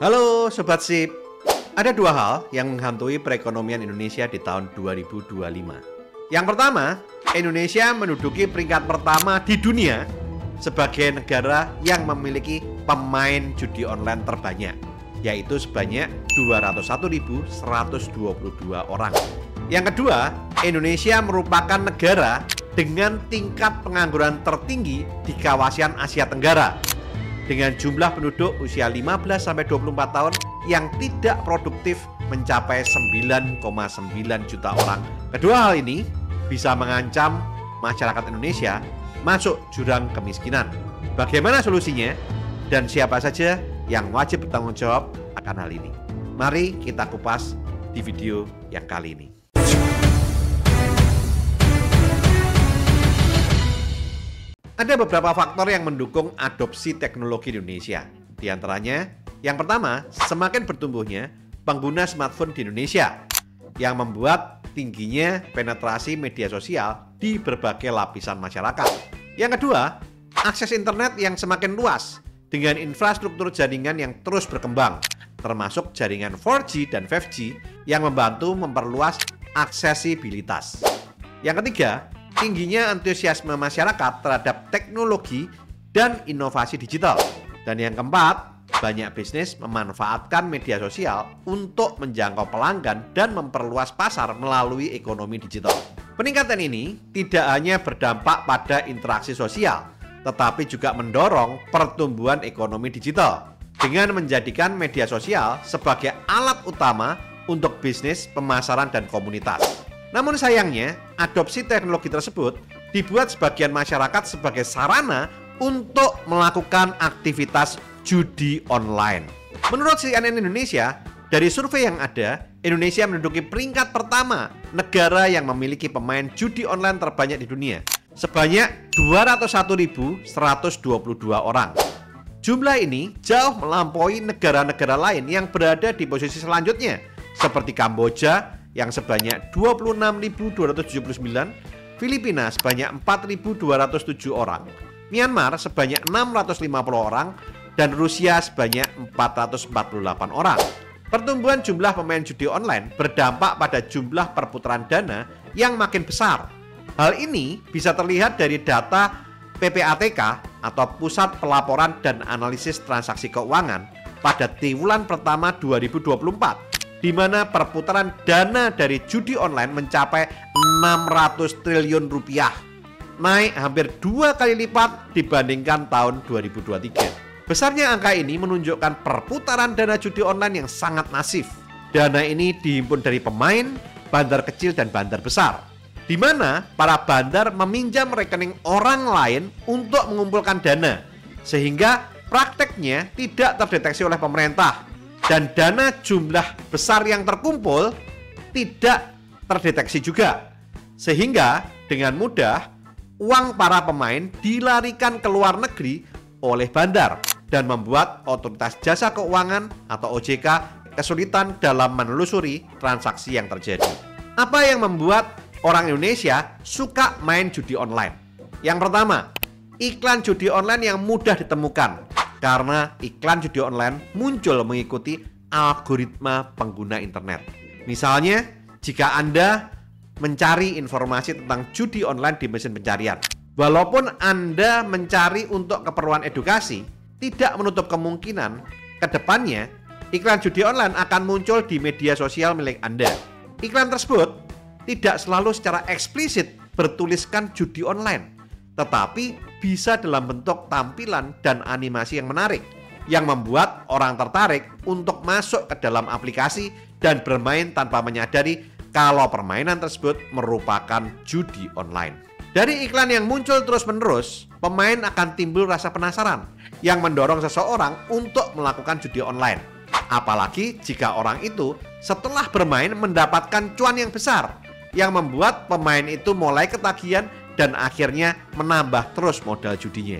Halo Sobat Sip, ada dua hal yang menghantui perekonomian Indonesia di tahun 2025. Yang pertama, Indonesia menduduki peringkat pertama di dunia sebagai negara yang memiliki pemain judi online terbanyak, yaitu sebanyak 201.122 orang. Yang kedua, Indonesia merupakan negara dengan tingkat pengangguran tertinggi di kawasan Asia Tenggara, dengan jumlah penduduk usia 15-24 tahun yang tidak produktif mencapai 9,9 juta orang. Kedua hal ini bisa mengancam masyarakat Indonesia masuk jurang kemiskinan. Bagaimana solusinya? Dan siapa saja yang wajib bertanggung jawab akan hal ini? Mari kita kupas di video yang kali ini. Ada beberapa faktor yang mendukung adopsi teknologi di Indonesia. Di antaranya, yang pertama, semakin bertumbuhnya pengguna smartphone di Indonesia yang membuat tingginya penetrasi media sosial di berbagai lapisan masyarakat. Yang kedua, akses internet yang semakin luas dengan infrastruktur jaringan yang terus berkembang, termasuk jaringan 4G dan 5G yang membantu memperluas aksesibilitas. Yang ketiga, tingginya antusiasme masyarakat terhadap teknologi dan inovasi digital. Dan yang keempat, banyak bisnis memanfaatkan media sosial untuk menjangkau pelanggan dan memperluas pasar melalui ekonomi digital. Peningkatan ini tidak hanya berdampak pada interaksi sosial, tetapi juga mendorong pertumbuhan ekonomi digital dengan menjadikan media sosial sebagai alat utama untuk bisnis, pemasaran, dan komunitas. Namun sayangnya, adopsi teknologi tersebut dibuat sebagian masyarakat sebagai sarana untuk melakukan aktivitas judi online. Menurut CNN Indonesia, dari survei yang ada, Indonesia menduduki peringkat pertama negara yang memiliki pemain judi online terbanyak di dunia, sebanyak 201.122 orang. Jumlah ini jauh melampaui negara-negara lain yang berada di posisi selanjutnya, seperti Kamboja yang sebanyak 26.279, Filipina sebanyak 4.207 orang, Myanmar sebanyak 650 orang, dan Rusia sebanyak 448 orang. Pertumbuhan jumlah pemain judi online berdampak pada jumlah perputaran dana yang makin besar. Hal ini bisa terlihat dari data PPATK atau Pusat Pelaporan dan Analisis Transaksi Keuangan pada triwulan pertama 2024. Di mana perputaran dana dari judi online mencapai 600 triliun rupiah, naik hampir 2 kali lipat dibandingkan tahun 2023. Besarnya angka ini menunjukkan perputaran dana judi online yang sangat masif. Dana ini dihimpun dari pemain, bandar kecil, dan bandar besar, di mana para bandar meminjam rekening orang lain untuk mengumpulkan dana, sehingga prakteknya tidak terdeteksi oleh pemerintah. Dan dana jumlah besar yang terkumpul tidak terdeteksi juga. Sehingga dengan mudah uang para pemain dilarikan ke luar negeri oleh bandar dan membuat Otoritas Jasa Keuangan atau OJK kesulitan dalam menelusuri transaksi yang terjadi. Apa yang membuat orang Indonesia suka main judi online? Yang pertama, iklan judi online yang mudah ditemukan. Karena iklan judi online muncul mengikuti algoritma pengguna internet. Misalnya, jika Anda mencari informasi tentang judi online di mesin pencarian, walaupun Anda mencari untuk keperluan edukasi, tidak menutup kemungkinan ke depannya iklan judi online akan muncul di media sosial milik Anda. Iklan tersebut tidak selalu secara eksplisit bertuliskan judi online, tetapi bisa dalam bentuk tampilan dan animasi yang menarik, yang membuat orang tertarik untuk masuk ke dalam aplikasi dan bermain tanpa menyadari kalau permainan tersebut merupakan judi online. Dari iklan yang muncul terus-menerus, pemain akan timbul rasa penasaran yang mendorong seseorang untuk melakukan judi online. Apalagi jika orang itu setelah bermain mendapatkan cuan yang besar, yang membuat pemain itu mulai ketagihan dan akhirnya menambah terus modal judinya.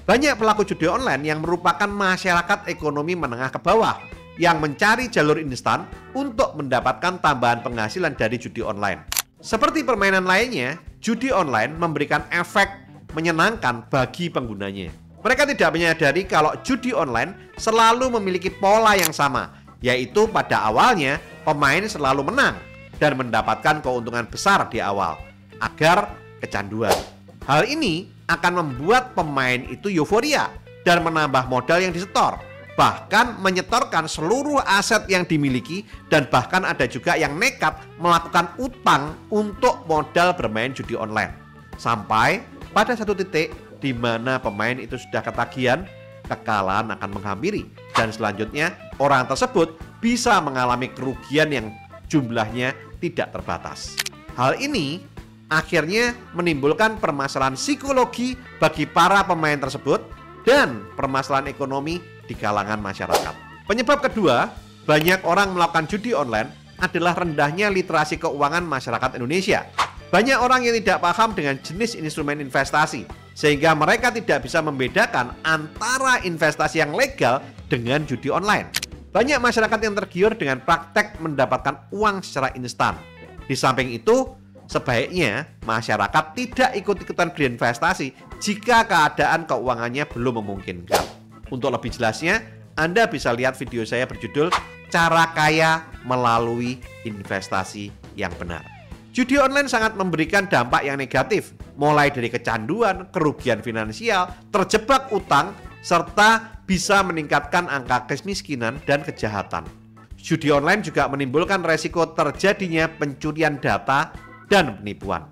Banyak pelaku judi online yang merupakan masyarakat ekonomi menengah ke bawah yang mencari jalur instan untuk mendapatkan tambahan penghasilan dari judi online. Seperti permainan lainnya, judi online memberikan efek menyenangkan bagi penggunanya. Mereka tidak menyadari kalau judi online selalu memiliki pola yang sama, yaitu pada awalnya pemain selalu menang dan mendapatkan keuntungan besar di awal agar kecanduan. Hal ini akan membuat pemain itu euforia dan menambah modal yang disetor, bahkan menyetorkan seluruh aset yang dimiliki, dan bahkan ada juga yang nekat melakukan utang untuk modal bermain judi online. Sampai pada satu titik di mana pemain itu sudah ketagihan, kekalahan akan menghampiri, dan selanjutnya orang tersebut bisa mengalami kerugian yang jumlahnya tidak terbatas. Hal ini akhirnya menimbulkan permasalahan psikologi bagi para pemain tersebut dan permasalahan ekonomi di kalangan masyarakat. Penyebab kedua, banyak orang melakukan judi online adalah rendahnya literasi keuangan masyarakat Indonesia. Banyak orang yang tidak paham dengan jenis instrumen investasi, sehingga mereka tidak bisa membedakan antara investasi yang legal dengan judi online. Banyak masyarakat yang tergiur dengan praktek mendapatkan uang secara instan. Di samping itu, sebaiknya masyarakat tidak ikut-ikutan berinvestasi jika keadaan keuangannya belum memungkinkan. Untuk lebih jelasnya, Anda bisa lihat video saya berjudul Cara Kaya Melalui Investasi yang Benar. Judi online sangat memberikan dampak yang negatif, mulai dari kecanduan, kerugian finansial, terjebak utang, serta bisa meningkatkan angka kemiskinan dan kejahatan. Judi online juga menimbulkan resiko terjadinya pencurian data dan penipuan.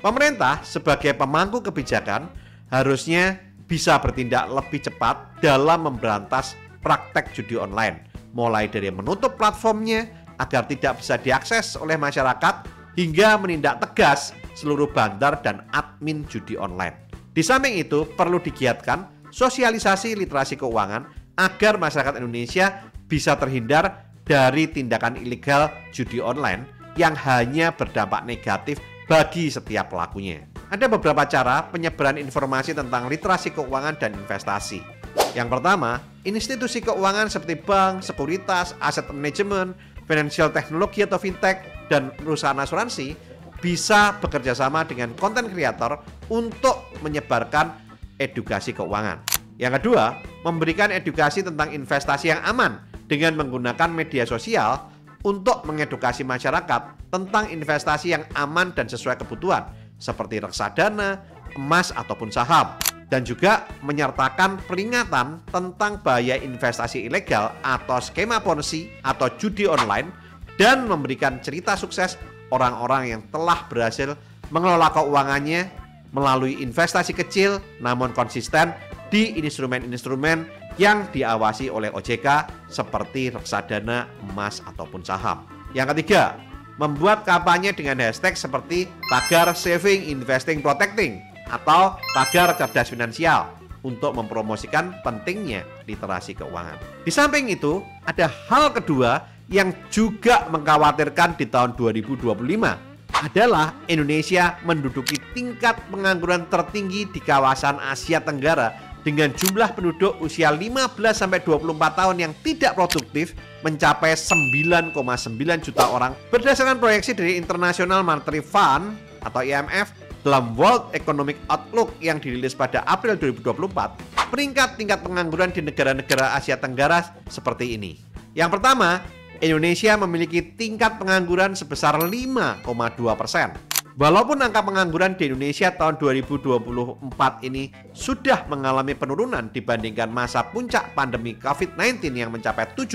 Pemerintah sebagai pemangku kebijakan harusnya bisa bertindak lebih cepat dalam memberantas praktek judi online, mulai dari menutup platformnya agar tidak bisa diakses oleh masyarakat, hingga menindak tegas seluruh bandar dan admin judi online. Di samping itu, perlu digiatkan sosialisasi literasi keuangan agar masyarakat Indonesia bisa terhindar dari tindakan ilegal judi online yang hanya berdampak negatif bagi setiap pelakunya. Ada beberapa cara penyebaran informasi tentang literasi keuangan dan investasi. Yang pertama, institusi keuangan seperti bank, sekuritas, aset manajemen, financial technology atau fintech, dan perusahaan asuransi bisa bekerja sama dengan konten kreator untuk menyebarkan edukasi keuangan. Yang kedua, memberikan edukasi tentang investasi yang aman dengan menggunakan media sosial untuk mengedukasi masyarakat tentang investasi yang aman dan sesuai kebutuhan, seperti reksadana, emas, ataupun saham. Dan juga menyertakan peringatan tentang bahaya investasi ilegal atau skema ponzi atau judi online, dan memberikan cerita sukses orang-orang yang telah berhasil mengelola keuangannya melalui investasi kecil namun konsisten di instrumen-instrumen yang diawasi oleh OJK seperti reksadana, emas, ataupun saham. Yang ketiga, membuat kampanye dengan hashtag seperti tagar saving, investing, protecting atau tagar cerdas finansial untuk mempromosikan pentingnya literasi keuangan. Di samping itu, ada hal kedua yang juga mengkhawatirkan di tahun 2025 adalah Indonesia menduduki tingkat pengangguran tertinggi di kawasan Asia Tenggara dengan jumlah penduduk usia 15-24 tahun yang tidak produktif mencapai 9,9 juta orang berdasarkan proyeksi dari International Monetary Fund atau IMF dalam World Economic Outlook yang dirilis pada April 2024. Peringkat tingkat pengangguran di negara-negara Asia Tenggara seperti ini. Yang pertama, Indonesia memiliki tingkat pengangguran sebesar 5,2%. Walaupun angka pengangguran di Indonesia tahun 2024 ini sudah mengalami penurunan dibandingkan masa puncak pandemi COVID-19 yang mencapai 7%,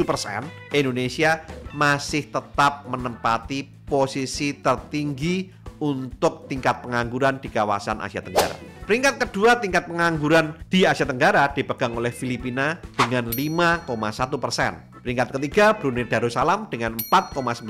Indonesia masih tetap menempati posisi tertinggi untuk tingkat pengangguran di kawasan Asia Tenggara. Peringkat kedua tingkat pengangguran di Asia Tenggara dipegang oleh Filipina dengan 5,1%. Peringkat ketiga Brunei Darussalam dengan 4,9%,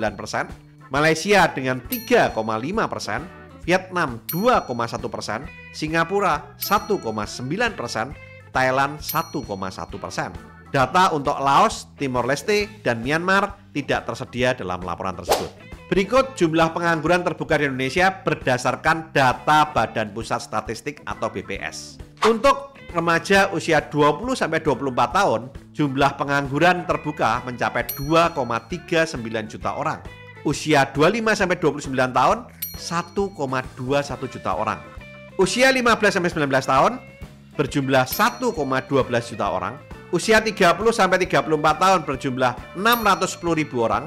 Malaysia dengan 3,5%, Vietnam 2,1%, Singapura 1,9%, Thailand 1,1%. Data untuk Laos, Timor Leste, dan Myanmar tidak tersedia dalam laporan tersebut. Berikut jumlah pengangguran terbuka di Indonesia berdasarkan data Badan Pusat Statistik atau BPS. Untuk remaja usia 20-24 tahun, jumlah pengangguran terbuka mencapai 2,39 juta orang. Usia 25-29 tahun, 1,21 juta orang. Usia 15-19 tahun, berjumlah 1,12 juta orang, usia 30-34 tahun berjumlah 610.000 orang,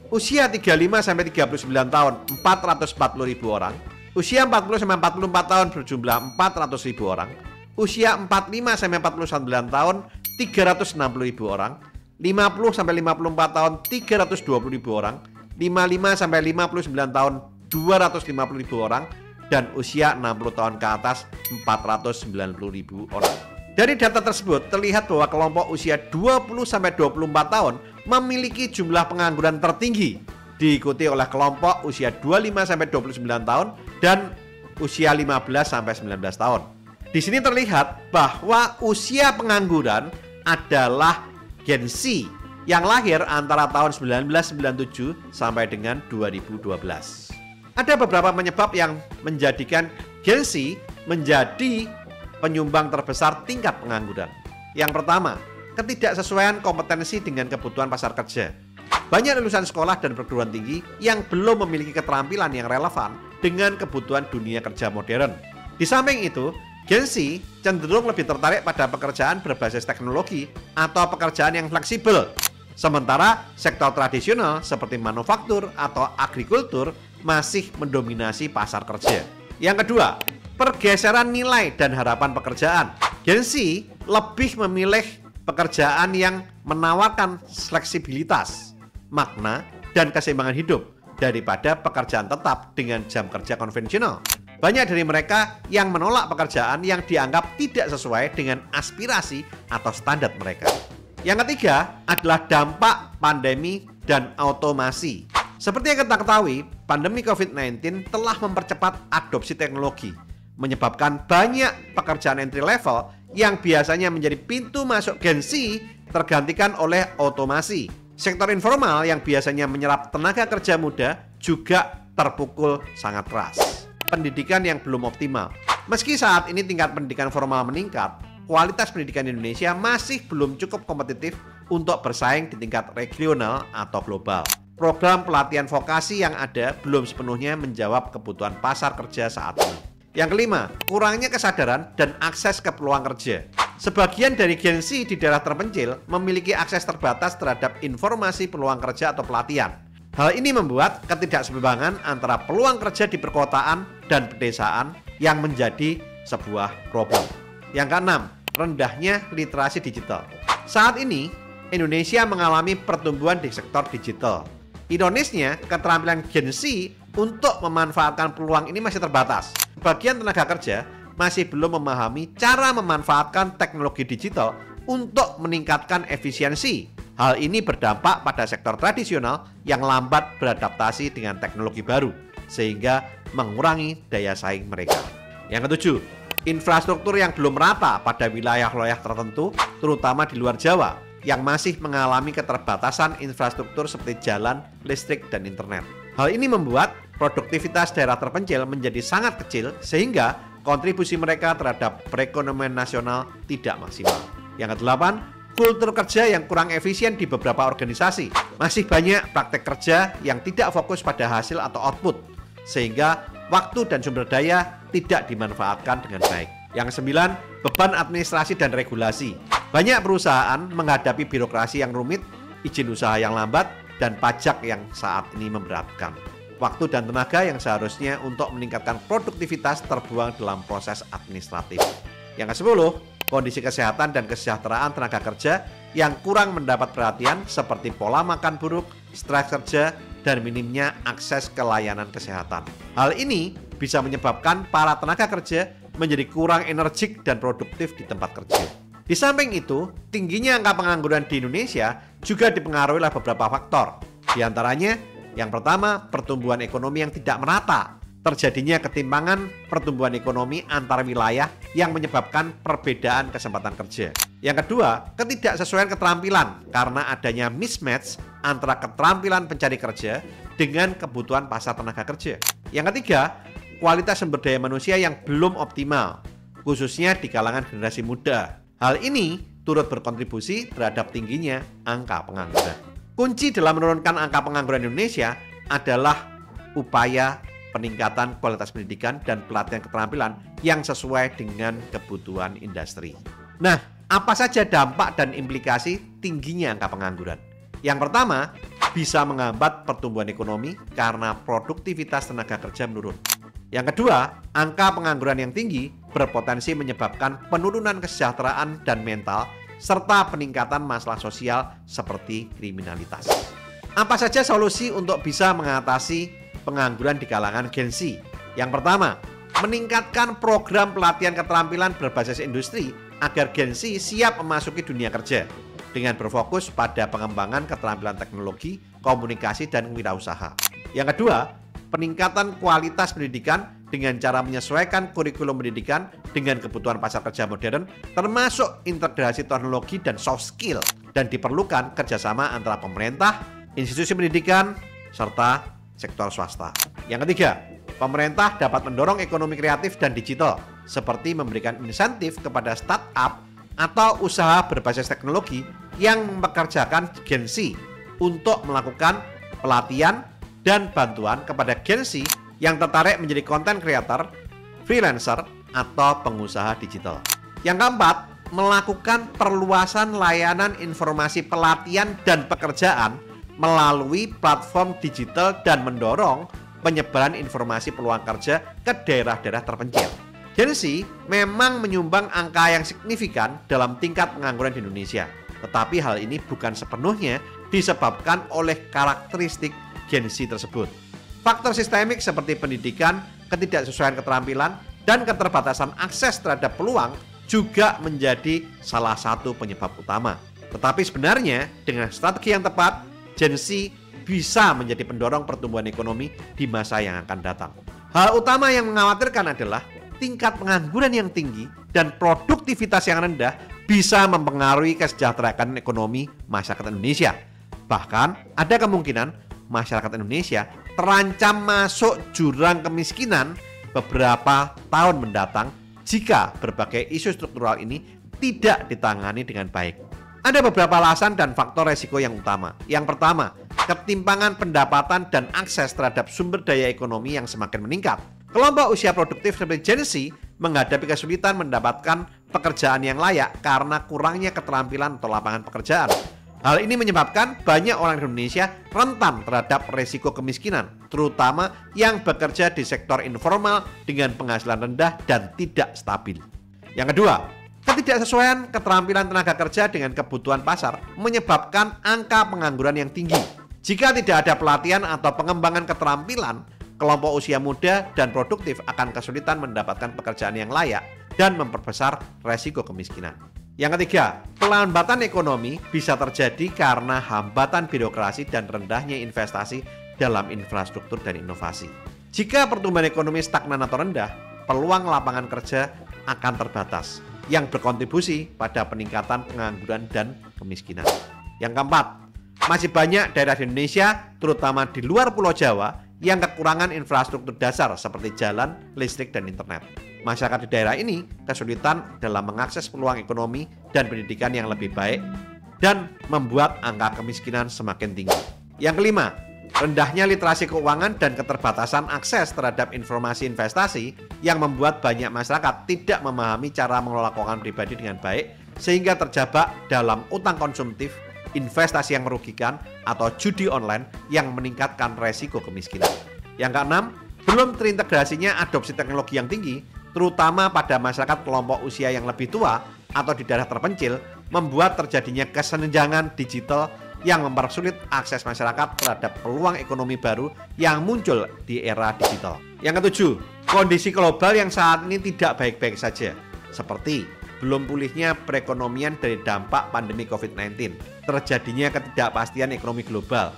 usia 35-39 tahun 440.000 orang, usia 40-44 tahun berjumlah 400.000 orang, usia 45-49 tahun 360.000 orang, 50-54 tahun 320.000 orang, 55-59 tahun 250.000 orang, dan usia 60 tahun ke atas 490.000 orang. Dari data tersebut terlihat bahwa kelompok usia 20-24 tahun memiliki jumlah pengangguran tertinggi, diikuti oleh kelompok usia 25-29 tahun dan usia 15-19 tahun. Di sini terlihat bahwa usia pengangguran adalah Gen Z yang lahir antara tahun 1997 sampai dengan 2012. Ada beberapa penyebab yang menjadikan Gen Z menjadi penyumbang terbesar tingkat pengangguran. Yang pertama, ketidaksesuaian kompetensi dengan kebutuhan pasar kerja. Banyak lulusan sekolah dan perguruan tinggi yang belum memiliki keterampilan yang relevan dengan kebutuhan dunia kerja modern. Di samping itu, Gen Z cenderung lebih tertarik pada pekerjaan berbasis teknologi atau pekerjaan yang fleksibel. Sementara sektor tradisional seperti manufaktur atau agrikultur masih mendominasi pasar kerja. Yang kedua, pergeseran nilai dan harapan pekerjaan. Gen Z lebih memilih pekerjaan yang menawarkan fleksibilitas, makna, dan keseimbangan hidup daripada pekerjaan tetap dengan jam kerja konvensional. Banyak dari mereka yang menolak pekerjaan yang dianggap tidak sesuai dengan aspirasi atau standar mereka. Yang ketiga adalah dampak pandemi dan automasi. Seperti yang kita ketahui, pandemi COVID-19 telah mempercepat adopsi teknologi, menyebabkan banyak pekerjaan entry level yang biasanya menjadi pintu masuk Gen Z tergantikan oleh otomasi. Sektor informal yang biasanya menyerap tenaga kerja muda juga terpukul sangat keras. Pendidikan yang belum optimal. Meski saat ini tingkat pendidikan formal meningkat, kualitas pendidikan Indonesia masih belum cukup kompetitif untuk bersaing di tingkat regional atau global. Program pelatihan vokasi yang ada belum sepenuhnya menjawab kebutuhan pasar kerja saat ini. Yang kelima, kurangnya kesadaran dan akses ke peluang kerja. Sebagian dari Gen Z di daerah terpencil memiliki akses terbatas terhadap informasi peluang kerja atau pelatihan. Hal ini membuat ketidakseimbangan antara peluang kerja di perkotaan dan pedesaan yang menjadi sebuah problem. Yang keenam, rendahnya literasi digital. Saat ini, Indonesia mengalami pertumbuhan di sektor digital. Ironisnya, keterampilan Gen Z untuk memanfaatkan peluang ini masih terbatas. Bagian tenaga kerja masih belum memahami cara memanfaatkan teknologi digital untuk meningkatkan efisiensi. Hal ini berdampak pada sektor tradisional yang lambat beradaptasi dengan teknologi baru, sehingga mengurangi daya saing mereka. Yang ketujuh, infrastruktur yang belum merata pada wilayah-wilayah tertentu, terutama di luar Jawa, yang masih mengalami keterbatasan infrastruktur seperti jalan, listrik, dan internet. Hal ini membuat produktivitas daerah terpencil menjadi sangat kecil sehingga kontribusi mereka terhadap perekonomian nasional tidak maksimal. Yang kedelapan, kultur kerja yang kurang efisien di beberapa organisasi. Masih banyak praktek kerja yang tidak fokus pada hasil atau output, sehingga waktu dan sumber daya tidak dimanfaatkan dengan baik. Yang kesembilan, beban administrasi dan regulasi. Banyak perusahaan menghadapi birokrasi yang rumit, izin usaha yang lambat, dan pajak yang saat ini memberatkan. Waktu dan tenaga yang seharusnya untuk meningkatkan produktivitas terbuang dalam proses administratif. Yang ke-10, kondisi kesehatan dan kesejahteraan tenaga kerja yang kurang mendapat perhatian seperti pola makan buruk, stres kerja, dan minimnya akses ke layanan kesehatan. Hal ini bisa menyebabkan para tenaga kerja menjadi kurang energik dan produktif di tempat kerja. Di samping itu, tingginya angka pengangguran di Indonesia juga dipengaruhi oleh beberapa faktor. Di antaranya, yang pertama, pertumbuhan ekonomi yang tidak merata. Terjadinya ketimpangan pertumbuhan ekonomi antar wilayah yang menyebabkan perbedaan kesempatan kerja. Yang kedua, ketidaksesuaian keterampilan karena adanya mismatch antara keterampilan pencari kerja dengan kebutuhan pasar tenaga kerja. Yang ketiga, kualitas sumber daya manusia yang belum optimal, khususnya di kalangan generasi muda. Hal ini turut berkontribusi terhadap tingginya angka pengangguran. Kunci dalam menurunkan angka pengangguran Indonesia adalah upaya peningkatan kualitas pendidikan dan pelatihan keterampilan yang sesuai dengan kebutuhan industri. Nah, apa saja dampak dan implikasi tingginya angka pengangguran? Yang pertama, bisa menghambat pertumbuhan ekonomi karena produktivitas tenaga kerja menurun. Yang kedua, angka pengangguran yang tinggi berpotensi menyebabkan penurunan kesejahteraan dan mental serta peningkatan masalah sosial seperti kriminalitas. Apa saja solusi untuk bisa mengatasi pengangguran di kalangan Gen Z? Yang pertama, meningkatkan program pelatihan keterampilan berbasis industri agar Gen Z siap memasuki dunia kerja dengan berfokus pada pengembangan keterampilan teknologi, komunikasi, dan wirausaha. Yang kedua, peningkatan kualitas pendidikan dengan cara menyesuaikan kurikulum pendidikan dengan kebutuhan pasar kerja modern, termasuk integrasi teknologi dan soft skill, dan diperlukan kerjasama antara pemerintah, institusi pendidikan, serta sektor swasta. Yang ketiga, pemerintah dapat mendorong ekonomi kreatif dan digital, seperti memberikan insentif kepada startup atau usaha berbasis teknologi yang mempekerjakan Gen Z untuk melakukan pelatihan dan bantuan kepada Gen Z yang tertarik menjadi content creator, freelancer, atau pengusaha digital. Yang keempat, melakukan perluasan layanan informasi pelatihan dan pekerjaan melalui platform digital dan mendorong penyebaran informasi peluang kerja ke daerah-daerah terpencil. Gen Z memang menyumbang angka yang signifikan dalam tingkat pengangguran di Indonesia, tetapi hal ini bukan sepenuhnya disebabkan oleh karakteristik Gen Z tersebut. Faktor sistemik seperti pendidikan, ketidaksesuaian keterampilan, dan keterbatasan akses terhadap peluang juga menjadi salah satu penyebab utama. Tetapi sebenarnya dengan strategi yang tepat, Gen Z bisa menjadi pendorong pertumbuhan ekonomi di masa yang akan datang. Hal utama yang mengkhawatirkan adalah tingkat pengangguran yang tinggi dan produktivitas yang rendah bisa mempengaruhi kesejahteraan ekonomi masyarakat Indonesia. Bahkan ada kemungkinan masyarakat Indonesia terancam masuk jurang kemiskinan beberapa tahun mendatang jika berbagai isu struktural ini tidak ditangani dengan baik. Ada beberapa alasan dan faktor resiko yang utama. Yang pertama, ketimpangan pendapatan dan akses terhadap sumber daya ekonomi yang semakin meningkat. Kelompok usia produktif seperti Gen Z menghadapi kesulitan mendapatkan pekerjaan yang layak karena kurangnya keterampilan atau lapangan pekerjaan. Hal ini menyebabkan banyak orang Indonesia rentan terhadap resiko kemiskinan, terutama yang bekerja di sektor informal dengan penghasilan rendah dan tidak stabil. Yang kedua, ketidaksesuaian keterampilan tenaga kerja dengan kebutuhan pasar menyebabkan angka pengangguran yang tinggi. Jika tidak ada pelatihan atau pengembangan keterampilan, kelompok usia muda dan produktif akan kesulitan mendapatkan pekerjaan yang layak dan memperbesar resiko kemiskinan. Yang ketiga, pelambatan ekonomi bisa terjadi karena hambatan birokrasi dan rendahnya investasi dalam infrastruktur dan inovasi. Jika pertumbuhan ekonomi stagnan atau rendah, peluang lapangan kerja akan terbatas, yang berkontribusi pada peningkatan pengangguran dan kemiskinan. Yang keempat, masih banyak daerah di Indonesia, terutama di luar Pulau Jawa, yang kekurangan infrastruktur dasar seperti jalan, listrik, dan internet. Masyarakat di daerah ini kesulitan dalam mengakses peluang ekonomi dan pendidikan yang lebih baik dan membuat angka kemiskinan semakin tinggi. Yang kelima, rendahnya literasi keuangan dan keterbatasan akses terhadap informasi investasi yang membuat banyak masyarakat tidak memahami cara mengelola keuangan pribadi dengan baik sehingga terjebak dalam utang konsumtif, investasi yang merugikan, atau judi online yang meningkatkan resiko kemiskinan. Yang keenam, belum terintegrasinya adopsi teknologi yang tinggi, terutama pada masyarakat kelompok usia yang lebih tua atau di daerah terpencil, membuat terjadinya kesenjangan digital yang mempersulit akses masyarakat terhadap peluang ekonomi baru yang muncul di era digital. Yang ketujuh, kondisi global yang saat ini tidak baik-baik saja, seperti belum pulihnya perekonomian dari dampak pandemi COVID-19, terjadinya ketidakpastian ekonomi global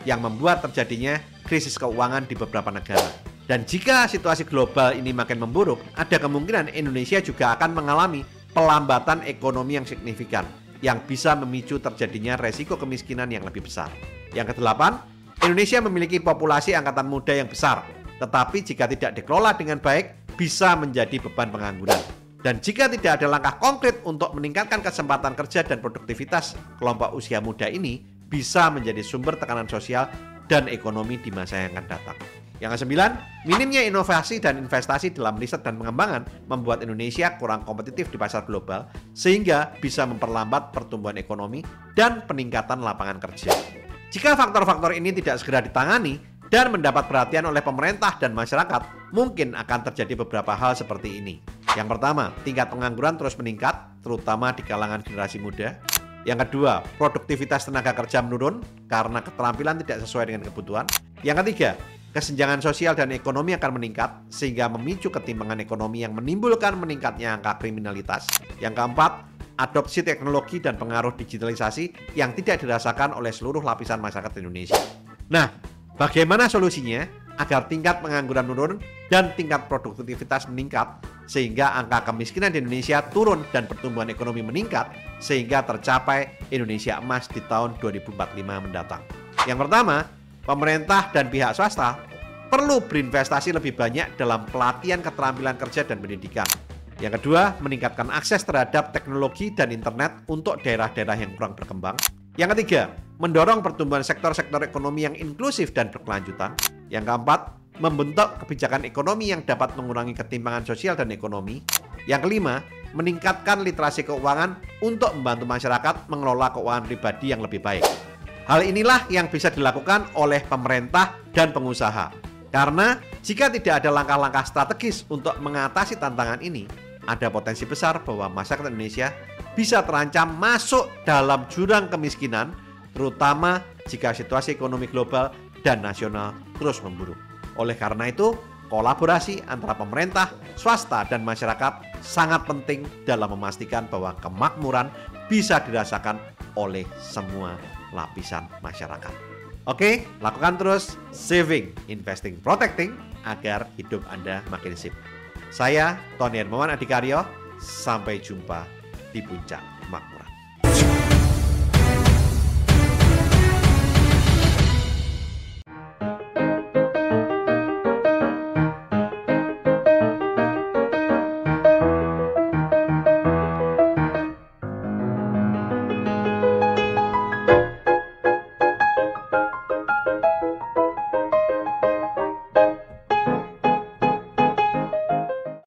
yang membuat terjadinya krisis keuangan di beberapa negara. Dan jika situasi global ini makin memburuk, ada kemungkinan Indonesia juga akan mengalami pelambatan ekonomi yang signifikan, yang bisa memicu terjadinya resiko kemiskinan yang lebih besar. Yang kedelapan, Indonesia memiliki populasi angkatan muda yang besar, tetapi jika tidak dikelola dengan baik, bisa menjadi beban pengangguran. Dan jika tidak ada langkah konkret untuk meningkatkan kesempatan kerja dan produktivitas, kelompok usia muda ini bisa menjadi sumber tekanan sosial dan ekonomi di masa yang akan datang. Yang kesembilan, minimnya inovasi dan investasi dalam riset dan pengembangan membuat Indonesia kurang kompetitif di pasar global sehingga bisa memperlambat pertumbuhan ekonomi dan peningkatan lapangan kerja. Jika faktor-faktor ini tidak segera ditangani dan mendapat perhatian oleh pemerintah dan masyarakat, mungkin akan terjadi beberapa hal seperti ini. Yang pertama, tingkat pengangguran terus meningkat, terutama di kalangan generasi muda. Yang kedua, produktivitas tenaga kerja menurun karena keterampilan tidak sesuai dengan kebutuhan. Yang ketiga, kesenjangan sosial dan ekonomi akan meningkat sehingga memicu ketimpangan ekonomi yang menimbulkan meningkatnya angka kriminalitas. Yang keempat, adopsi teknologi dan pengaruh digitalisasi yang tidak dirasakan oleh seluruh lapisan masyarakat Indonesia. Nah, bagaimana solusinya agar tingkat pengangguran menurun dan tingkat produktivitas meningkat sehingga angka kemiskinan di Indonesia turun dan pertumbuhan ekonomi meningkat sehingga tercapai Indonesia emas di tahun 2045 mendatang? Yang pertama, pemerintah dan pihak swasta perlu berinvestasi lebih banyak dalam pelatihan keterampilan kerja dan pendidikan. Yang kedua, meningkatkan akses terhadap teknologi dan internet untuk daerah-daerah yang kurang berkembang. Yang ketiga, mendorong pertumbuhan sektor-sektor ekonomi yang inklusif dan berkelanjutan. Yang keempat, membentuk kebijakan ekonomi yang dapat mengurangi ketimpangan sosial dan ekonomi. Yang kelima, meningkatkan literasi keuangan untuk membantu masyarakat mengelola keuangan pribadi yang lebih baik. Hal inilah yang bisa dilakukan oleh pemerintah dan pengusaha. Karena jika tidak ada langkah-langkah strategis untuk mengatasi tantangan ini, ada potensi besar bahwa masyarakat Indonesia bisa terancam masuk dalam jurang kemiskinan, terutama jika situasi ekonomi global dan nasional terus memburuk. Oleh karena itu, kolaborasi antara pemerintah, swasta, dan masyarakat sangat penting dalam memastikan bahwa kemakmuran bisa dirasakan oleh semua lapisan masyarakat. Oke, lakukan terus saving, investing, protecting agar hidup Anda makin sip. Saya Tony Hermawan Adikaryo, sampai jumpa di Puncak Makmur.